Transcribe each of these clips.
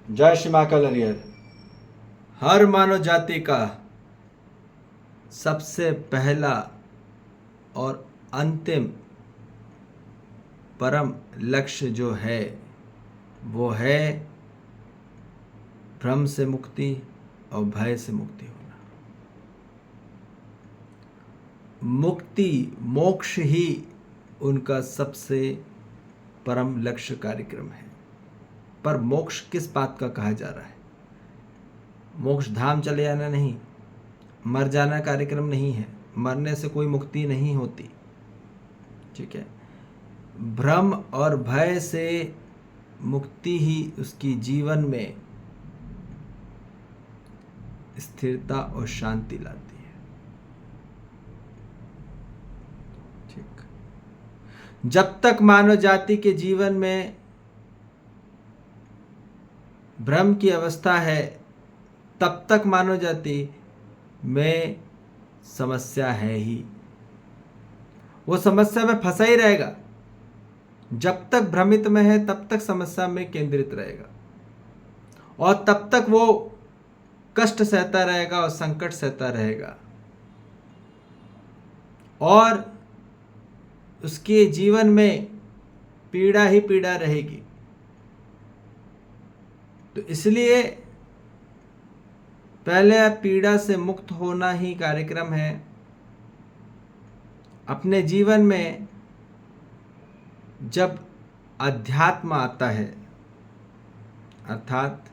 जय श्री महाकाल हरिहर। हर मानव जाति का सबसे पहला और अंतिम परम लक्ष्य जो है वो है भ्रम से मुक्ति और भय से मुक्ति होना। मुक्ति मोक्ष ही उनका सबसे परम लक्ष्य कार्यक्रम है। पर मोक्ष किस बात का कहा जा रहा है? मोक्ष धाम चले जाना नहीं, मर जाना कार्यक्रम नहीं है। मरने से कोई मुक्ति नहीं होती, ठीक है। भ्रम और भय से मुक्ति ही उसकी जीवन में स्थिरता और शांति लाती है, ठीक। जब तक मानव जाति के जीवन में भ्रम की अवस्था है तब तक मानव जाति में समस्या है ही। वो समस्या में फंसा ही रहेगा। जब तक भ्रमित में है तब तक समस्या में केंद्रित रहेगा और तब तक वो कष्ट सहता रहेगा और संकट सहता रहेगा और उसके जीवन में पीड़ा ही पीड़ा रहेगी। तो इसलिए पहले पीड़ा से मुक्त होना ही कार्यक्रम है। अपने जीवन में जब अध्यात्म आता है, अर्थात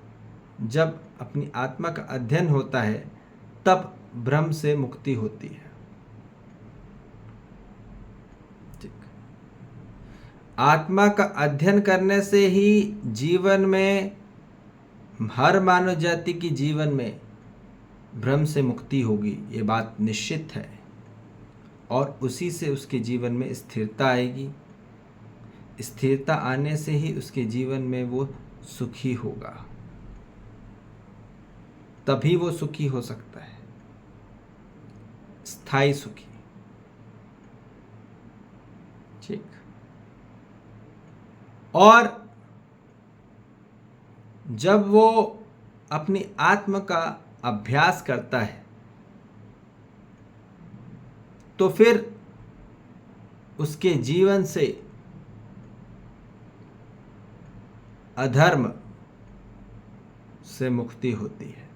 जब अपनी आत्मा का अध्ययन होता है, तब भ्रम से मुक्ति होती है, ठीक। आत्मा का अध्ययन करने से ही जीवन में, हर मानव जाति की जीवन में भ्रम से मुक्ति होगी, ये बात निश्चित है। और उसी से उसके जीवन में स्थिरता आएगी। स्थिरता आने से ही उसके जीवन में वो सुखी होगा, तभी वो सुखी हो सकता है, स्थायी सुखी, ठीक। और जब वो अपनी आत्म का अभ्यास करता है तो फिर उसके जीवन से अधर्म से मुक्ति होती है,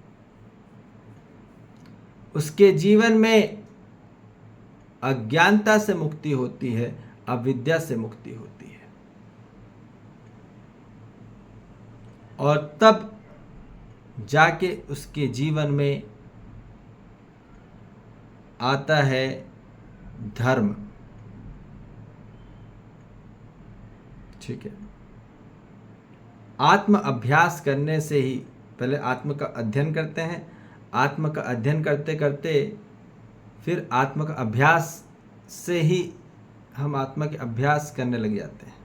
उसके जीवन में अज्ञानता से मुक्ति होती है, अविद्या से मुक्ति होती है। और तब जाके उसके जीवन में आता है धर्म, ठीक है। आत्म अभ्यास करने से ही, पहले आत्म का अध्ययन करते हैं, आत्म का अध्ययन करते करते फिर आत्म का अभ्यास से ही हम आत्मा के अभ्यास करने लग जाते हैं।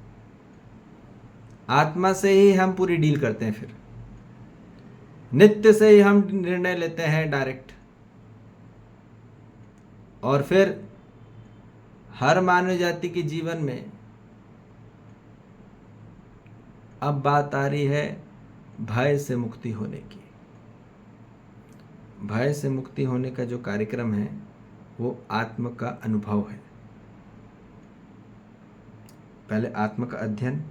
आत्मा से ही हम पूरी डील करते हैं, फिर नित्य से ही हम निर्णय लेते हैं डायरेक्ट। और फिर हर मानव जाति के जीवन में अब बात आ रही है भय से मुक्ति होने की। भय से मुक्ति होने का जो कार्यक्रम है वो आत्म का अनुभव है। पहले आत्म का अध्ययन,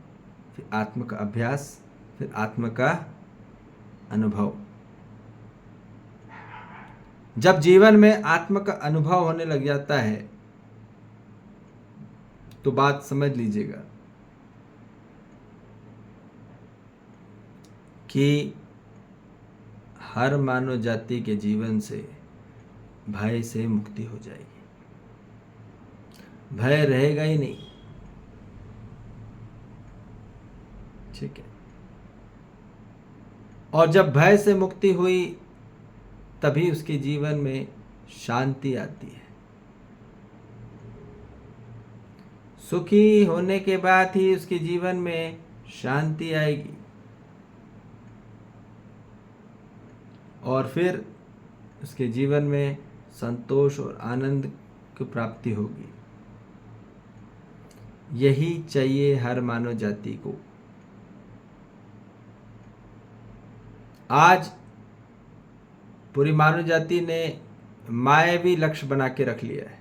फिर आत्म का अभ्यास, फिर आत्म का अनुभव। जब जीवन में आत्म का अनुभव होने लग जाता है तो बात समझ लीजिएगा कि हर मानव जाति के जीवन से भय से मुक्ति हो जाएगी। भय रहेगा ही नहीं, ठीक है। और जब भय से मुक्ति हुई तभी उसके जीवन में शांति आती है। सुखी होने के बाद ही उसके जीवन में शांति आएगी और फिर उसके जीवन में संतोष और आनंद की प्राप्ति होगी। यही चाहिए हर मानव जाति को। आज पूरी मानव जाति ने मायावी लक्ष्य बना के रख लिया है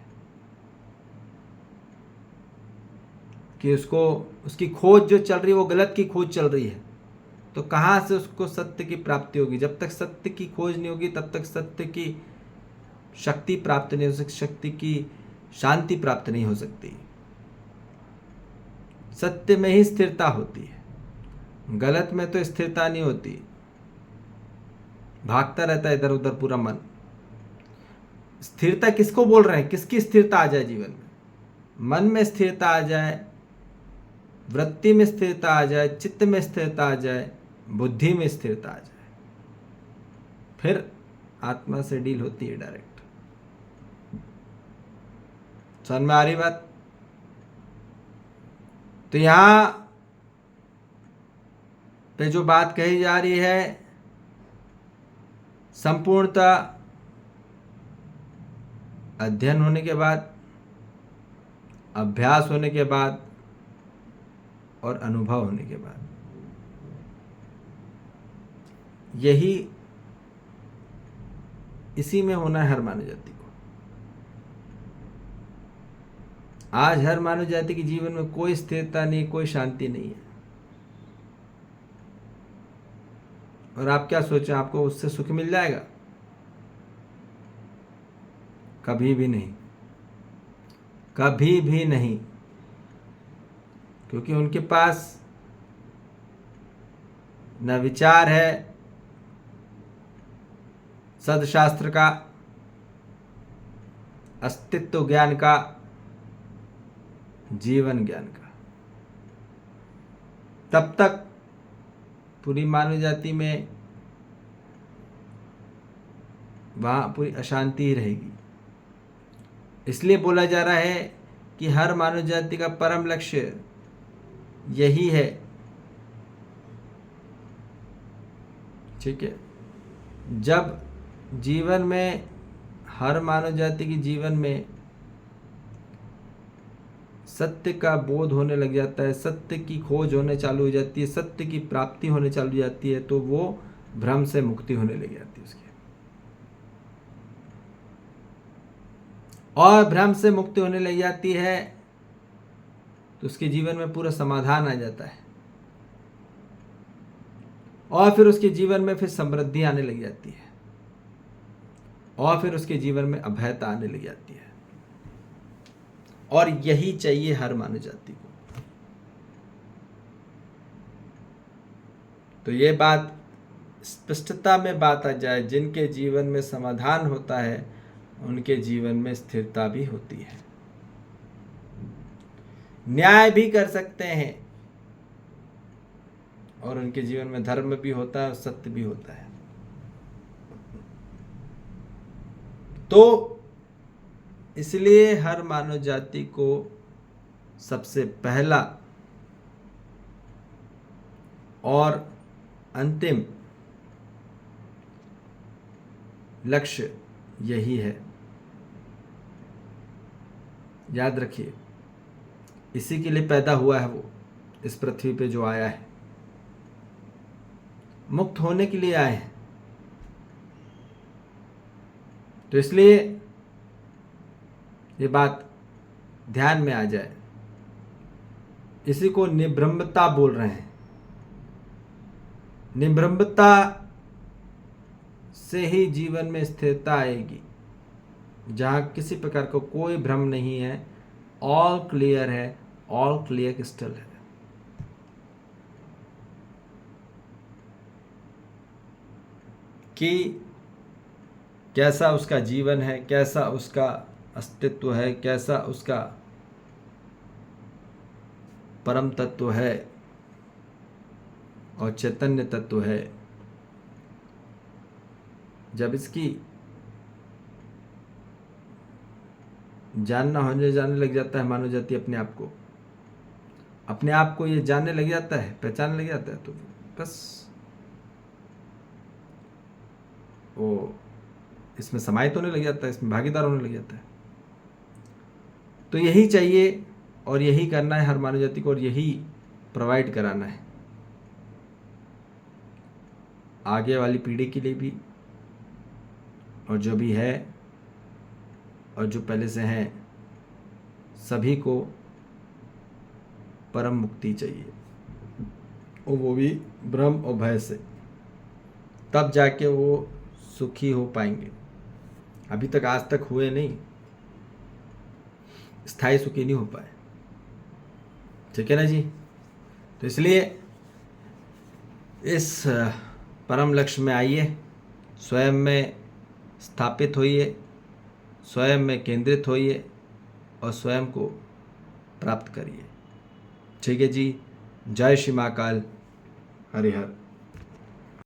कि उसकी खोज जो चल रही है वो गलत की खोज चल रही है। तो कहाँ से उसको सत्य की प्राप्ति होगी? जब तक सत्य की खोज नहीं होगी तब तक सत्य की शक्ति प्राप्त नहीं हो सकती, शक्ति की शांति प्राप्त नहीं हो सकती। सत्य में ही स्थिरता होती है, गलत में तो स्थिरता नहीं होती, भागता रहता है इधर उधर पूरा मन। स्थिरता किसको बोल रहे हैं? किसकी स्थिरता आ जाए जीवन में? मन में स्थिरता आ जाए, वृत्ति में स्थिरता आ जाए, चित्त में स्थिरता आ जाए, बुद्धि में स्थिरता आ जाए, फिर आत्मा से डील होती है डायरेक्ट। समझ में आ रही बात? तो यहां पे जो बात कही जा रही है, संपूर्णता अध्ययन होने के बाद, अभ्यास होने के बाद और अनुभव होने के बाद, यही इसी में होना है हर मानव जाति को। आज हर मानव जाति के जीवन में कोई स्थिरता नहीं, कोई शांति नहीं है। और आप क्या सोचें आपको उससे सुख मिल जाएगा? कभी भी नहीं, कभी भी नहीं। क्योंकि उनके पास न विचार है सदशास्त्र का, अस्तित्व ज्ञान का, जीवन ज्ञान का। तब तक पूरी मानव जाति में वहाँ पूरी अशांति ही रहेगी। इसलिए बोला जा रहा है कि हर मानव जाति का परम लक्ष्य यही है। ठीक है, जब जीवन में हर मानव जाति के जीवन में सत्य का बोध होने लग जाता है, सत्य की खोज होने चालू हो जाती है, सत्य की प्राप्ति होने चालू हो जाती है, तो वो भ्रम से मुक्ति होने लग जाती है उसकी। और भ्रम से मुक्ति होने लग जाती है तो उसके जीवन में पूरा समाधान आ जाता है, और फिर उसके जीवन में फिर समृद्धि आने लग जाती है, और फिर उसके जीवन में अभयता आने लग जाती है। और यही चाहिए हर मानव जाति को। तो ये बात स्पष्टता में बात आ जाए, जिनके जीवन में समाधान होता है उनके जीवन में स्थिरता भी होती है, न्याय भी कर सकते हैं, और उनके जीवन में धर्म भी होता है और सत्य भी होता है। तो इसलिए हर मानव जाति को सबसे पहला और अंतिम लक्ष्य यही है। याद रखिए, इसी के लिए पैदा हुआ है वो, इस पृथ्वी पे जो आया है, मुक्त होने के लिए आए हैं। तो इसलिए ये बात ध्यान में आ जाए। इसी को निब्रह्मता बोल रहे हैं। निब्रह्मता से ही जीवन में स्थिरता आएगी, जहां किसी प्रकार का कोई भ्रम नहीं है, ऑल क्लियर है, ऑल क्लियर क्रिस्टल है। कि कैसा उसका जीवन है, कैसा उसका अस्तित्व है, कैसा उसका परम तत्व है और चैतन्य तत्व है। जब इसकी जानना होने जाने लग जाता है मानव जाति अपने आप को ये जानने लग जाता है, पहचानने लग जाता है, तो बस वो इसमें समाहित होने लग जाता है, इसमें भागीदार होने लग जाता है। तो यही चाहिए और यही करना है हर मानव जाति को, और यही प्रोवाइड कराना है। आगे वाली पीढ़ी के लिए भी, और जो भी है और जो पहले से हैं, सभी को परम मुक्ति चाहिए, और वो भी भ्रम और भय से। तब जाके वो सुखी हो पाएंगे। अभी तक आज तक हुए नहीं, स्थायी सुखी नहीं हो पाए। ठीक है ना जी। तो इसलिए इस परम लक्ष्य में आइए, स्वयं में स्थापित होइए, स्वयं में केंद्रित होइए और स्वयं को प्राप्त करिए। ठीक है जी। जय श्री महाकाल। हरि हर।